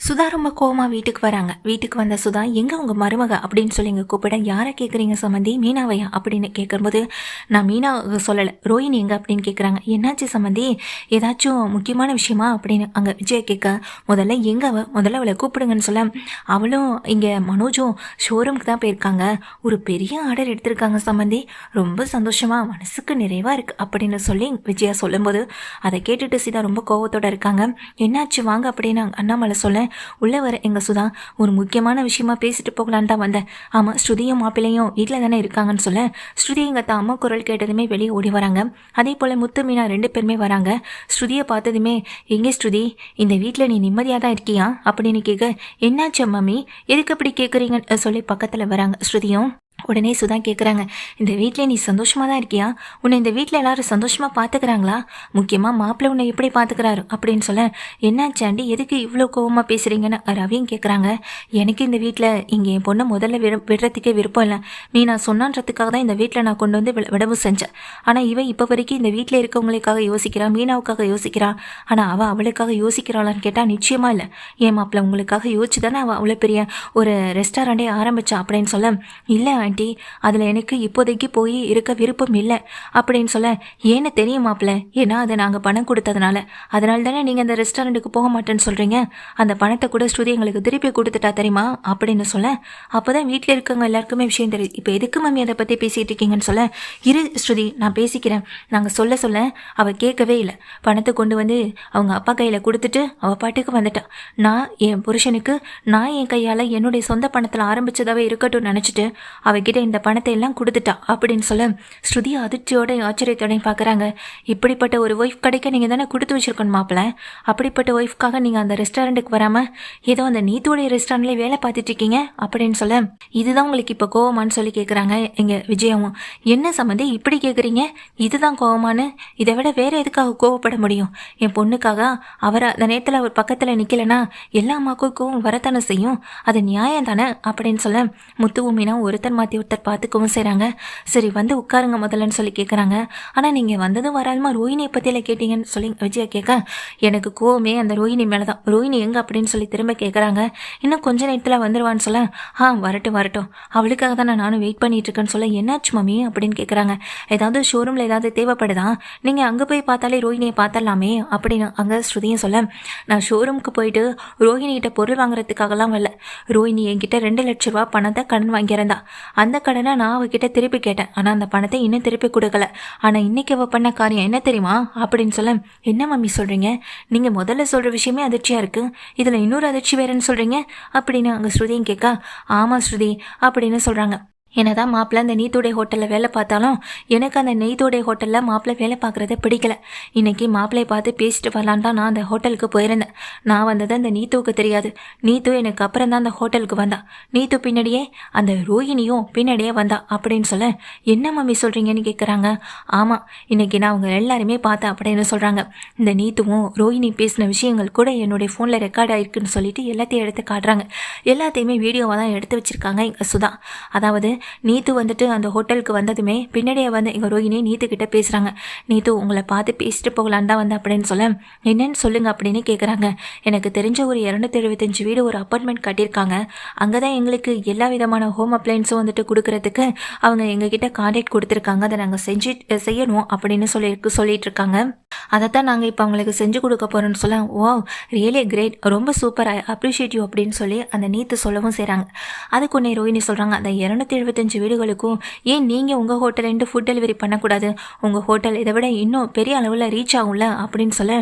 சுதா ரொம்ப கோவமா வீட்டுக்கு வராங்க. வீட்டுக்கு வந்த சுதா, எங்க உங்க மருமக அப்படின்னு சொல்லி இங்க கூப்பிட, யாரை கேட்குறீங்க சம்மந்தி, மீனாவையா அப்படின்னு கேட்கும்போது, நான் மீனா சொல்லலை, ரோஹிணி எங்க அப்படின்னு கேட்குறாங்க. என்னாச்சு சம்மந்தி, ஏதாச்சும் முக்கியமான விஷயமா அப்படின்னு அங்கே விஜய கேட்க, முதல்ல அவளை கூப்பிடுங்கன்னு சொல்ல, அவளும் இங்கே மனோஜும் ஷோரூமுக்கு தான் போயிருக்காங்க, ஒரு பெரிய ஆர்டர் எடுத்திருக்காங்க சம்மந்தி, ரொம்ப சந்தோஷமா மனசுக்கு நிறைவாக இருக்குது அப்படின்னு சொல்லி விஜயா சொல்லும்போது, அதை கேட்டுட்டு சீதா ரொம்ப கோவத்தோடு இருக்காங்க. என்னாச்சு வாங்க அப்படின்னு அண்ணாமலை சொல்ல, உள்ள வர எங்க சுதா, ஒரு முக்கியமான விஷயமா பேசிட்டு போகலான்னு தான் வந்தேன். ஆமா, ஸ்ருதியும் மாப்பிள்ளையும் வீட்டில் தானே இருக்காங்கன்னு சொல்ல, ஸ்ருதி எங்க அம்மா குரல் கேட்டதுமே வெளியே ஓடி வராங்க. அதே போல முத்து மீனா 2 பேருமே வராங்க. ஸ்ருதியை பார்த்ததுமே, எங்கே ஸ்ருதி, இந்த வீட்டில் நீ நிம்மதியாக தான் இருக்கியா அப்படின்னு கேட்க, என்னாச்சு மம்மி, எதுக்கு அப்படி கேட்குறீங்கன்னு சொல்லி பக்கத்தில் வராங்க ஸ்ருதியும். உடனே சுதா கேட்குறாங்க, இந்த வீட்டில் நீ சந்தோஷமாக தான் இருக்கியா, உன்னை இந்த வீட்டில் எல்லாரும் சந்தோஷமாக பார்த்துக்கிறாங்களா, முக்கியமாக மாப்பிள்ளை உன்னை எப்படி பார்த்துக்கிறாரு அப்படின்னு சொல்ல, என்னாச்சாண்டி எதுக்கு இவ்வளோ கோவமாக பேசுகிறீங்கன்னு ரவியும் கேட்குறாங்க. எனக்கு இந்த வீட்டில் இங்கே என் பொண்ணை முதல்ல விடுறதுக்கே விருப்பம் இல்லை, மீனா சொன்னான்றதுக்காக தான் இந்த வீட்டில் நான் கொண்டு வந்து விடவு செஞ்சேன். ஆனால் இவன் இப்போ வரைக்கும் இந்த வீட்டில் இருக்கவங்களுக்காக யோசிக்கிறான், மீனாவுக்காக யோசிக்கிறான். ஆனால் அவள் அவளுக்காக யோசிக்கிறாளான்னு கேட்டால் நிச்சயமாக இல்லை. ஏன் மாப்பிள்ளை உங்களுக்காக யோசிச்சு தானே அவள் அவ்வளோ பெரிய ஒரு ரெஸ்டாரண்ட்டே ஆரம்பித்தா அப்படின்னு சொல்ல, இல்லை ஆண்டி, அதில் எனக்கு இப்போதைக்கு போய் இருக்க விருப்பம் இல்லை அப்படின்னு சொல்ல, ஏன்னு தெரியுமாப்ல, ஏன்னா அதை நாங்கள் பணம் கொடுத்ததுனால, அதனால தானே நீங்கள் அந்த ரெஸ்டாரண்ட்டுக்கு போக மாட்டேன்னு சொல்கிறீங்க, அந்த பணத்தை கூட ஸ்ருதி எங்களுக்கு திருப்பி கொடுத்துட்டா தெரியுமா அப்படின்னு சொல்ல, அப்போ தான் வீட்டில் இருக்கவங்க எல்லாருக்குமே விஷயம் தெரியுது, இப்போ எதுக்கு மம்மி அதை பற்றி பேசிகிட்டு இருக்கீங்கன்னு சொல்ல, இரு ஸ்ருதி நான் பேசிக்கிறேன், நாங்கள் சொல்ல அவள் கேட்கவே இல்லை, பணத்தை கொண்டு வந்து அவங்க அப்பா கையில் கொடுத்துட்டு அவள் பாட்டுக்கு வந்துட்டான். நான் என் புருஷனுக்கு நான் என் கையால் என்னுடைய சொந்த பணத்தில் ஆரம்பித்ததாகவே இருக்கட்டும் நினச்சிட்டு அவகிட்ட இந்த பணத்தை எல்லாம் கொடுத்துட்டா அப்படின்னு சொல்ல, ஸ்ருதி அதிர்ச்சியோட ஆச்சரியத்தோட பார்க்குறாங்க. இப்படிப்பட்ட ஒரு ஒய்ஃப் கிடைக்க நீங்கள் தானே கொடுத்து வச்சிருக்கணும் மாப்பிள்ள, அப்படிப்பட்ட ஒய்ஃப்காக நீங்கள் அந்த ரெஸ்டாரண்ட்டுக்கு வராமல் ஏதோ அந்த நீத்தோடைய ரெஸ்டாரண்ட்லேயே வேலை பார்த்துட்டு இருக்கீங்க அப்படின்னு சொல்ல, இதுதான் உங்களுக்கு இப்போ கோவமானு சொல்லி கேட்குறாங்க எங்கள் விஜயாவும். என்ன சம்மந்தி இப்படி கேட்குறீங்க, இதுதான் கோவமானு, இதை விட வேறு எதுக்காக கோவப்பட முடியும், என் பொண்ணுக்காக அவரை அந்த நேரத்தில் அவர் பக்கத்தில் நிற்கலைன்னா எல்லா அம்மாவுக்கும் கோவம் வரத்தானே செய்யும், அது நியாயம் தானே அப்படின்னு சொல்ல, முத்துவும் மீனா ஒருத்தர் மாற்றி ஒருத்தர் பார்த்துக்கவும் செய்கிறாங்க. சரி வந்து உட்காருங்க முதல்லன்னு சொல்லி கேட்குறாங்க. ஆனால் நீங்கள் வந்ததும் வராதுமா ரோஹிணியை பற்றியில் கேட்டீங்கன்னு சொல்லி விஜயா கேட்க, எனக்கு கோவமே அந்த ரோஹிணி மேலே தான், ரோஹிணி எங்கே அப்படின்னு சொல்லி திரும்ப கேட்குறாங்க. இன்னும் கொஞ்ச நேரத்தில் வந்துடுவான்னு சொல்ல, வரட்டும் அவளுக்காக தான் நானும் வெயிட் பண்ணிட்டு இருக்கேன்னு சொல்ல, என்னாச்சு மம்மி அப்படின்னு கேட்குறாங்க. ஏதாவது ஷோரூமில் ஏதாவது தேவைப்படுதா, நீங்கள் அங்கே போய் பார்த்தாலே ரோஹிணியை பார்த்தரலாமே அப்படின்னு அங்கே ஸ்ருதியும் சொல்ல, நான் ஷோரூமுக்கு போயிட்டு ரோஹிணிகிட்ட பொருள் வாங்குறதுக்காகலாம் வரல, ரோஹிணி என்கிட்ட 2 லட்ச ரூபா பணத்தை கடன் வாங்கியிருந்தா, அந்த கடனை நான் அவகிட்ட திருப்பி கேட்டேன், ஆனால் அந்த பணத்தை இன்னும் திருப்பி கொடுக்கல, ஆனால் இன்னைக்கு அவள் பண்ண காரியம் என்ன தெரியுமா அப்படின்னு சொல்ல, என்ன மம்மி சொல்கிறீங்க, நீங்கள் முதல்ல சொல்கிற விஷயமே அதிர்ச்சியாக இருக்குது, இதில் இன்னொரு அதிர்ச்சி வேறுன்னு சொல்கிறீங்க அப்படின்னு அங்கே ஸ்ருதியும் கேட்க, ஆமாம் ஸ்ருதி அப்படின்னு சொல்கிறாங்க. என்னதான் மாப்பிள்ளை அந்த நீத்தோடைய ஹோட்டலில் வேலை பார்த்தாலும் எனக்கு அந்த நெய்தோடைய ஹோட்டலில் மாப்பிள்ளை வேலை பார்க்குறத பிடிக்கல. இன்றைக்கி மாப்பிள்ளையை பார்த்து பேசிட்டு வரலான் தான் நான் அந்த ஹோட்டலுக்கு போயிருந்தேன். நான் வந்தது அந்த நீத்துவுக்கு தெரியாது, நீத்து எனக்கு அப்புறம் தான் அந்த ஹோட்டலுக்கு வந்தா, நீத்து பின்னாடியே அந்த ரோஹிணியும் பின்னாடியே வந்தா அப்படின்னு சொல்ல, என்ன மம்மி சொல்கிறீங்கன்னு கேட்குறாங்க. ஆமாம், இன்றைக்கி நான் அவங்க எல்லாருமே பார்த்தேன் அப்படின்னு சொல்கிறாங்க. இந்த நீத்துவும் ரோஹிணி பேசின விஷயங்கள் கூட என்னுடைய ஃபோனில் ரெக்கார்ட் ஆகிருக்குன்னு சொல்லிட்டு எல்லாத்தையும் எடுத்து காட்டுறாங்க. எல்லாத்தையுமே வீடியோவாக தான் எடுத்து வச்சுருக்காங்க எங்கள் சுதா. அதாவது நீத்து வந்துட்டு அந்த ஹோட்டலுக்கு வந்ததுமே பின்னாடியே வந்து எங்கள் ரோஹிணி நீத்து கிட்ட பேசுகிறாங்க. நீத்து உங்களை பார்த்து பேசிட்டு போகலான்னு தான் வந்து அப்படின்னு சொல்ல, என்னன்னு சொல்லுங்க அப்படின்னு கேட்குறாங்க. எனக்கு தெரிஞ்ச ஒரு 275 வீடு ஒரு அப்பார்ட்மெண்ட் கட்டியிருக்காங்க, அங்கே தான் எங்களுக்கு எல்லா விதமான ஹோம் அப்ளைன்ஸும் வந்துட்டு கொடுக்கறதுக்கு அவங்க எங்ககிட்ட கான்டாக்ட் கொடுத்துருக்காங்க, அதை நாங்கள் செய்யணும் அப்படின்னு சொல்லிட்டு இருக்காங்க. அதைத்தான் நாங்கள் இப்போ அவங்களுக்கு செஞ்சு கொடுக்க போகிறோன்னு சொல்ல, ஓ ரியலி கிரேட், ரொம்ப சூப்பர், ஐ அப்ரிஷியேட் யூ அப்படின்னு சொல்லி அந்த நீத்து சொல்லவும் செய்கிறாங்க. அதுக்கு ஒன்றே ரோஹிணி சொல்கிறாங்க, அந்த 275 வீடுகளுக்கும் ஏன் நீங்கள் உங்கள் ஹோட்டலேருந்து ஃபுட் டெலிவரி பண்ணக்கூடாது, உங்கள் ஹோட்டல் இதை விட இன்னும் பெரிய அளவில் ரீச் ஆகும்ல அப்படின்னு சொல்ல,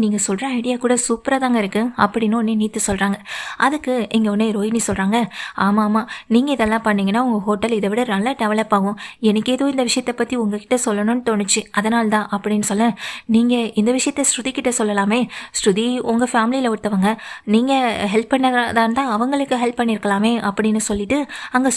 நீங்கள் சொல்கிற ஐடியா கூட சூப்பராக தாங்க இருக்குது அப்படின்னு ஒன்றே நீத்து சொல்கிறாங்க. அதுக்கு இங்கே ஒன்றே ரோஹிணி சொல்கிறாங்க, ஆமாம் நீங்கள் இதெல்லாம் பண்ணிங்கன்னா உங்கள் ஹோட்டல் இதை விட நல்லா டெவலப் ஆகும், எனக்கு ஏதோ இந்த விஷயத்தை பற்றி உங்ககிட்ட சொல்லணும்னு தோணுச்சு, அதனால தான் அப்படின்னு சொல்ல, நீங்கள் இந்த விஷயத்த ஸ்ருதி கிட்ட சொல்லலாமே, ஸ்ருதி உங்கள் ஃபேமிலியில் ஒருத்தவங்க, நீங்கள் ஹெல்ப் பண்ணதா இருந்தால் அவங்களுக்கு ஹெல்ப் பண்ணியிருக்கலாமே அப்படின்னு சொல்லிட்டு அங்கே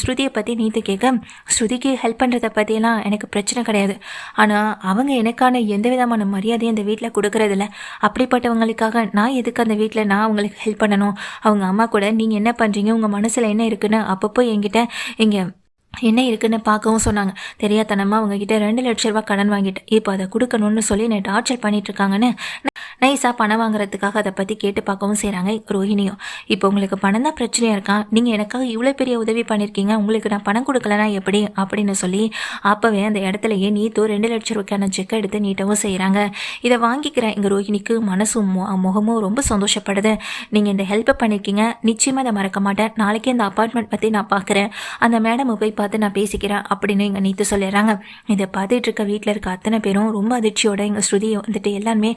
ஸ்ருதியை பற்றி நீத்து கேட்க, ஸ்ருதிக்கு ஹெல்ப் பண்ணுறதை பற்றியெல்லாம் எனக்கு பிரச்சனை கிடையாது, ஆனால் அவங்க எனக்கான எந்த விதமான மரியாதையும் அந்த வீட்டில் கொடுக்கறதில்ல, அப்படிப்பட்டவங்களுக்காக நான் எதுக்கு அந்த வீட்டில் நான் அவங்களுக்கு ஹெல்ப் பண்ணணும், அவங்க அம்மா கூட நீங்கள் என்ன பண்ணுறீங்க, உங்கள் மனசில் என்ன இருக்குன்னு அப்பப்போ என்கிட்ட இங்கே என்ன இருக்குன்னு பார்க்கவும் சொன்னாங்க. தெரியாதனமாக அவங்கக்கிட்ட 2 லட்ச ரூபா கடன் வாங்கிட்டேன், இப்போ அதை கொடுக்கணும்னு சொல்லி என்னை டார்ச்சர் பண்ணிகிட்ருக்காங்கன்னு நைஸாக பணம் வாங்குறதுக்காக அதை பற்றி கேட்டு பார்க்கவும் செய்கிறாங்க ரோஹிணியும். இப்போ உங்களுக்கு பணம் தான் பிரச்சனையாக இருக்கா, நீங்கள் எனக்காக இவ்வளோ பெரிய உதவி பண்ணியிருக்கீங்க, உங்களுக்கு நான் பணம் கொடுக்கலனா எப்படி அப்படின்னு சொல்லி அப்போவே அந்த இடத்துலையே நீத்தோ 2 லட்சம் ரூபாய்க்கான செக்கை எடுத்து நீட்டவும் செய்கிறாங்க. இதை வாங்கிக்கிற எங்கள் ரோஹிணிக்கு மனசும் முகமும் ரொம்ப சந்தோஷப்படுது. நீங்கள் இந்த ஹெல்ப்பை பண்ணியிருக்கீங்க, நிச்சயமாக அதை மறக்க மாட்டேன். நாளைக்கே அந்த அப்பார்ட்மெண்ட் பற்றி நான் பார்க்குறேன், அந்த மேடமை போய் பார்த்து நான் பேசிக்கிறேன் அப்படின்னு எங்கள் நீத்து சொல்லிடுறாங்க. இதை பார்த்துட்டு இருக்க வீட்டில் இருக்க அத்தனை பேரும் ரொம்ப அதிர்ச்சியோட எங்கள் ஸ்ருதியை வந்துட்டு எல்லாருமே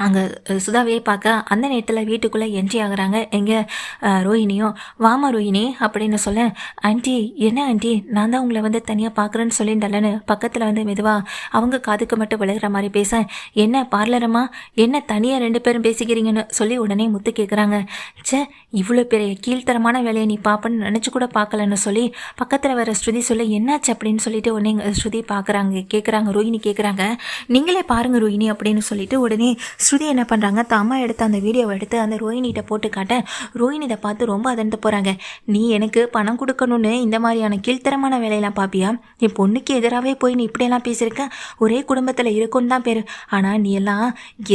அங்கே சுதாவையே பார்க்க அந்த நேரத்தில் வீட்டுக்குள்ளே என்ட்ரி ஆகுறாங்க எங்கள் ரோஹிணியும். வாமா ரோஹிணி அப்படின்னு சொல்ல, ஆண்டி என்ன ஆண்டி, நான் தான் உங்களை வந்து தனியாக பார்க்குறேன்னு சொல்லியிருந்தேன்னு பக்கத்தில் வந்து மெதுவாக அவங்க காதுக்கு மட்டும் விழுகிற மாதிரி பேச, என்ன பார்லரம்மா, என்ன தனியாக 2 பேரும் பேசிக்கிறீங்கன்னு சொல்லி உடனே முத்து கேட்குறாங்க. சே, இவ்வளோ பெரிய கீழ்த்தரமான வேலையை நீ பார்ப்பன்னு நினச்சி கூட பார்க்கலன்னு சொல்லி பக்கத்தில் வர ஸ்ருதி சொல்ல, என்னாச்சு அப்படின்னு சொல்லிட்டு உடனே ஸ்ருதி கேட்குறாங்க ரோஹிணி கேட்குறாங்க. நீங்களே பாருங்கள் ரோஹிணி அப்படின்னு சொல்லிட்டு உடனே ஸ்ருதி என்ன பண்ணுறாங்க, தாமா எடுத்து அந்த வீடியோவை எடுத்து அந்த ரோஹினிகிட்ட போட்டு காட்ட ரோஹினி இதை பார்த்து ரொம்ப அதண்டு போகிறாங்க. நீ எனக்கு பணம் கொடுக்கணும்னு இந்த மாதிரியான கீழ்த்தரமான வேலையெல்லாம் பார்ப்பியா? என் பொண்ணுக்கு எதிராகவே போய் நீ இப்படியெல்லாம் பேசியிருக்க, ஒரே குடும்பத்தில் இருக்குன்னு தான் பேர், ஆனால் நீ எல்லாம்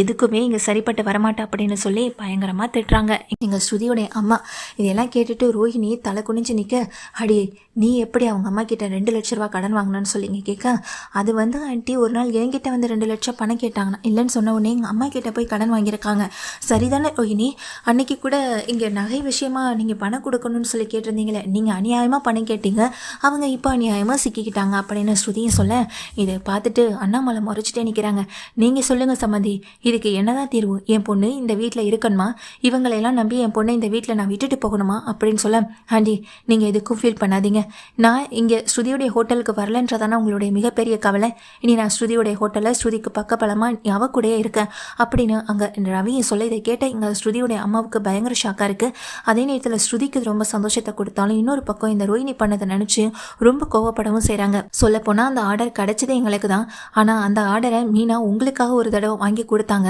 எதுக்குமே இங்கே சரிப்பட்டு வரமாட்டா அப்படின்னு சொல்லி பயங்கரமாக திட்டுறாங்க எங்கள் ஸ்ருதியோடைய அம்மா. இதெல்லாம் கேட்டுட்டு ரோஹிணி தலை குனிஞ்சு நிற்க, அடி நீ எப்படி அவங்க அம்மா கிட்ட 2 லட்ச ரூபா கடன் வாங்கினு சொல்லிங்க கேட்க, அது வந்து ஆண்டி ஒரு நாள் என்கிட்ட வந்து 2 லட்சம் பணம் கேட்டாங்கன்னா இல்லைன்னு சொன்ன உடனே எங்கள் அம்மா கிட்ட போய் கடன் வாங்கியிருக்காங்க. சரிதானே ரோஹிணி, அன்னைக்கு கூட இங்கே நகை விஷயமா நீங்கள் பணம் கொடுக்கணும்னு சொல்லி கேட்டிருந்தீங்களே, நீங்கள் அநியாயமாக பணம் கேட்டீங்க, அவங்க இப்போ அநியாயமாக சிக்கிக்கிட்டாங்க அப்படின்னு ஸ்ருதியும் சொல்ல, இதை பார்த்துட்டு அண்ணாமலை முறைச்சிட்டே நிற்கிறாங்க. நீங்கள் சொல்லுங்கள் சம்மந்தி, இதுக்கு என்னதான் தீர்வு? என் பொண்ணு இந்த வீட்டில் இருக்கணுமா, இவங்களையெல்லாம் நம்பி என் பொண்ணை இந்த வீட்டில் நான் விட்டுட்டு போகணுமா அப்படின்னு சொல்ல, ஆண்டி நீங்கள் எதுக்கும் ஃபீல் பண்ணாதீங்க, நான் இங்கே ஸ்ருதியோடைய ஹோட்டலுக்கு வரலன்றதானே உங்களுடைய மிகப்பெரிய கவலை. இனி நான் ஸ்ருதியோடைய ஹோட்டலில் ஸ்ருதிக்கு பக்கபலமாக அவ கூடயே இருக்கேன் அப்படின்னு அங்கே ரவியை சொல்ல, இதை கேட்ட இங்கே ஸ்ருதியோடைய அம்மாவுக்கு பயங்கர ஷாக்காக இருக்குது. அதே நேரத்தில் ஸ்ருதிக்கு ரொம்ப சந்தோஷத்தை கொடுத்தாலும் இன்னொரு பக்கம் இந்த ரோஹிணி பண்ணதை நினச்சி ரொம்ப கோவப்படவும் செய்கிறாங்க. சொல்லப்போனால் அந்த ஆர்டர் கிடைச்சதே எங்களுக்கு தான், ஆனால் அந்த ஆர்டரை மீனா உங்களுக்காக ஒரு தடவை வாங்கி கொடுத்தாங்க,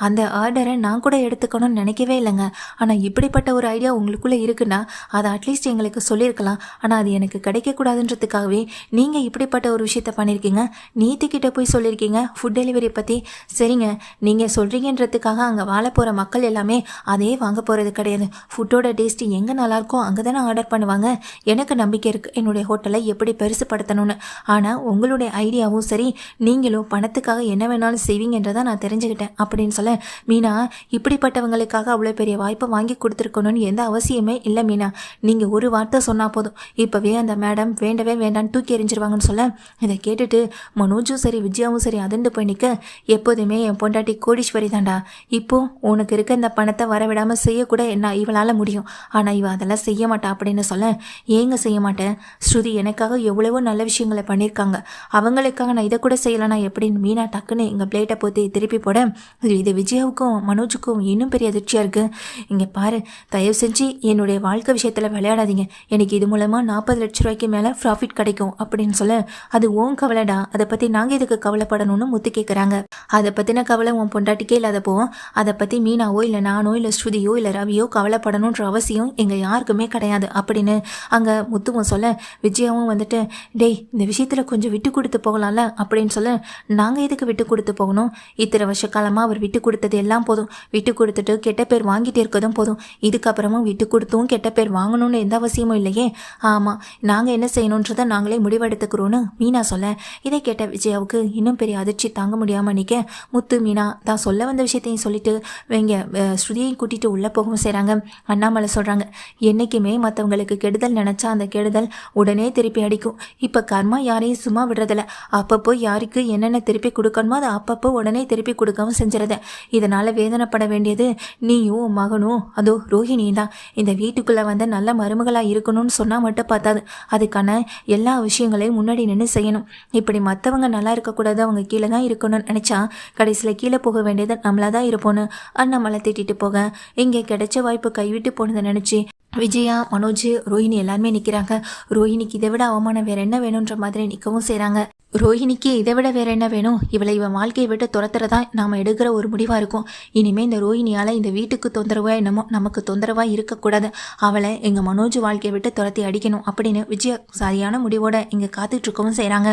அந்த ஆர்டரை நான் கூட எடுத்துக்கணும்னு நினைக்கவே இல்லைங்க. ஆனால் இப்படிப்பட்ட ஒரு ஐடியா உங்களுக்குள்ளே இருக்குன்னா அதை அட்லீஸ்ட் எங்களுக்கு சொல்லியிருக்கலாம், ஆனால் அது எனக்கு கிடைக்கக்கூடாதுன்றதுக்காகவே நீங்கள் இப்படிப்பட்ட ஒரு விஷயத்த பண்ணியிருக்கீங்க. நீத்துக்கிட்ட போய் சொல்லியிருக்கீங்க ஃபுட் டெலிவரி பற்றி. சரிங்க, நீங்கள் சொல்கிறீங்கன்றதுக்காக அங்கே வாழ போகிற மக்கள் எல்லாமே அதே வாங்க போகிறது கிடையாது. ஃபுட்டோட டேஸ்ட்டு எங்கே நல்லாயிருக்கோ அங்கே தானே ஆர்டர் பண்ணுவாங்க. எனக்கு நம்பிக்கை இருக்குது என்னுடைய ஹோட்டலை எப்படி பெருசுப்படுத்தணும்னு. ஆனால் உங்களுடைய ஐடியாவும் சரி, நீங்களும் பணத்துக்காக என்ன வேணாலும் செய்வீங்கன்றதை நான் தெரிஞ்சுக்கிட்டேன் அப்படின்னு சொல்ல, மீனா இப்படிப்பட்டவங்களுக்காக அவ்வளோ பெரிய வாய்ப்பை வாங்கி கொடுத்துருக்கணும்னு எந்த அவசியமே இல்லை மீனா, நீங்கள் ஒரு வார்த்தை சொன்னால் போதும், இப்போவே அந்த மேடம் வேண்டவே வேண்டான்னு தூக்கி எறிஞ்சிருவாங்கன்னு சொல்ல, இதை கேட்டுட்டு மனோஜும் சரி விஜயாவும் சரி அதிர்ந்து போய் நிற்க, எப்போதுமே என் பொண்டாட்டி கோடீஸ்வரி தாண்டா, இப்போ உனக்கு இருக்க இந்த பணத்தை வரவிடாமல் செய்யக்கூட என்ன இவளால் முடியும், ஆனால் இவ அதெல்லாம் செய்ய மாட்டா அப்படின்னு சொல்ல, ஏங்க செய்ய மாட்டேன், ஸ்ருதி எனக்காக எவ்வளவோ நல்ல விஷயங்களை பண்ணியிருக்காங்க, அவங்களுக்காக நான் இதை கூட செய்யலைனா எப்படின்னு மீனா டக்குன்னு எங்கள் பிளேட்டை போற்றி திருப்பி போட, இது விஜயாவுக்கும் மனோஜுக்கும் இன்னும் பெரிய அதிர்ச்சியாக இருக்குது. இங்கே பாரு, தயவு செஞ்சு என்னுடைய வாழ்க்கை விஷயத்தில் விளையாடாதீங்க, எனக்கு இது மூலமாக 40 லட்ச ரூபாய்க்கு மேலே ப்ராஃபிட் கிடைக்கும் அப்படின்னு சொல்ல, அது ஓன் கவலைடா, அதை பற்றி நாங்கள் இதுக்கு கவலைப்படணும்னு முத்து கேட்குறாங்க. அதை பற்றின கவலை உன் பொண்டாட்டிக்கே இல்லாதப்போ அதை பற்றி மீனாவோ இல்லை நானோ இல்லை ஸ்ருதியோ இல்லை ரவியோ கவலைப்படணுன்ற அவசியம் எங்கள் யாருக்குமே கிடையாது அப்படின்னு அங்கே முத்துவும் சொல்ல, விஜயாவும் வந்துட்டு, டேய் இந்த விஷயத்தில் கொஞ்சம் விட்டு கொடுத்து போகலாம்ல அப்படின்னு சொல்ல, நாங்கள் எதுக்கு விட்டு கொடுத்து போகணும், இத்தனை வருஷ காலமாக அவர் விட்டு கொடுத்தது எல்லாம் போதும், விட்டு கொடுத்துட்டு கெட்ட பேர் வாங்கிட்டு இருக்கதும் போதும், இதுக்கப்புறமும் விட்டு கொடுத்தும் கெட்ட பேர் வாங்கணும்னு எந்த அவசியமும் இல்லையே. ஆமாம், நாங்கள் என்ன செய்யணுன்றதை நாங்களே முடிவெடுத்துக்கிறோன்னு மீனா சொல்ல, இதை கேட்ட விஜயாவுக்கு இன்னும் பெரிய அதிர்ச்சி தாங்க முடியாமல் நிற்க, முத்து மீனா தான் சொல்ல வந்த விஷயத்தையும் சொல்லிட்டு இங்கே ஸ்ருதியையும் கூட்டிகிட்டு உள்ளே போகவும் செய்கிறாங்க. அண்ணாமலை சொல்கிறாங்க, என்றைக்குமே மற்றவங்களுக்கு கெடுதல் நினச்சா அந்த கெடுதல் உடனே திருப்பி அடிக்கும். இப்போ கர்மா யாரையும் சும்மா விடுறதில்ல, அப்பப்போ யாருக்கு என்னென்ன திருப்பி கொடுக்கணுமோ அதை அப்பப்போ உடனே திருப்பி கொடுக்கவும் செஞ்சிருத. இதனால் வேதனைப்பட வேண்டியது நீயும் மகனும் அதோ ரோஹிணியும் தான். இந்த வீட்டுக்குள்ளே வந்து நல்ல மருமகளாக இருக்கணும்னு சொன்னால் மட்டும் பார்த்தாது, அதுக்கான எல்லா விஷயங்களையும் முன்னாடி நின்று செய்யணும். இப்படி மற்றவங்க நல்லா இருக்கக்கூடாது, அவங்க கீழே தான் இருக்கணும்னு நினச்சா கடைசியில் கீழே போக வேண்டியது நம்மளாக தான் இருப்போன்னு அண்ணாமலை திட்டிட்டு போக, இங்கே கிடைச்ச வாய்ப்பு கைவிட்டு போனதை நினச்சி விஜயா மனோஜ் ரோஹிணி எல்லாருமே நிற்கிறாங்க. ரோஹிணிக்கு இதை விட அவமானம் வேற என்ன வேணுன்ற மாதிரி நிற்கவும் செய்கிறாங்க. ரோஹிணிக்கு இதை விட வேற என்ன வேணும், இவன் வாழ்க்கையை விட்டு துரத்துறதா நாம் எடுக்கிற ஒரு முடிவாக இருக்கும். இனிமேல் இந்த ரோஹிணியால் இந்த வீட்டுக்கு தொந்தரவாக என்னமோ நமக்கு தொந்தரவாக இருக்கக்கூடாது, அவளை எங்கள் மனோஜ் வாழ்க்கையை விட்டு துரத்தி அடிக்கணும் அப்படின்னு விஜயா சரியான முடிவோட இங்கே காத்துட்ருக்கவும் செய்கிறாங்க.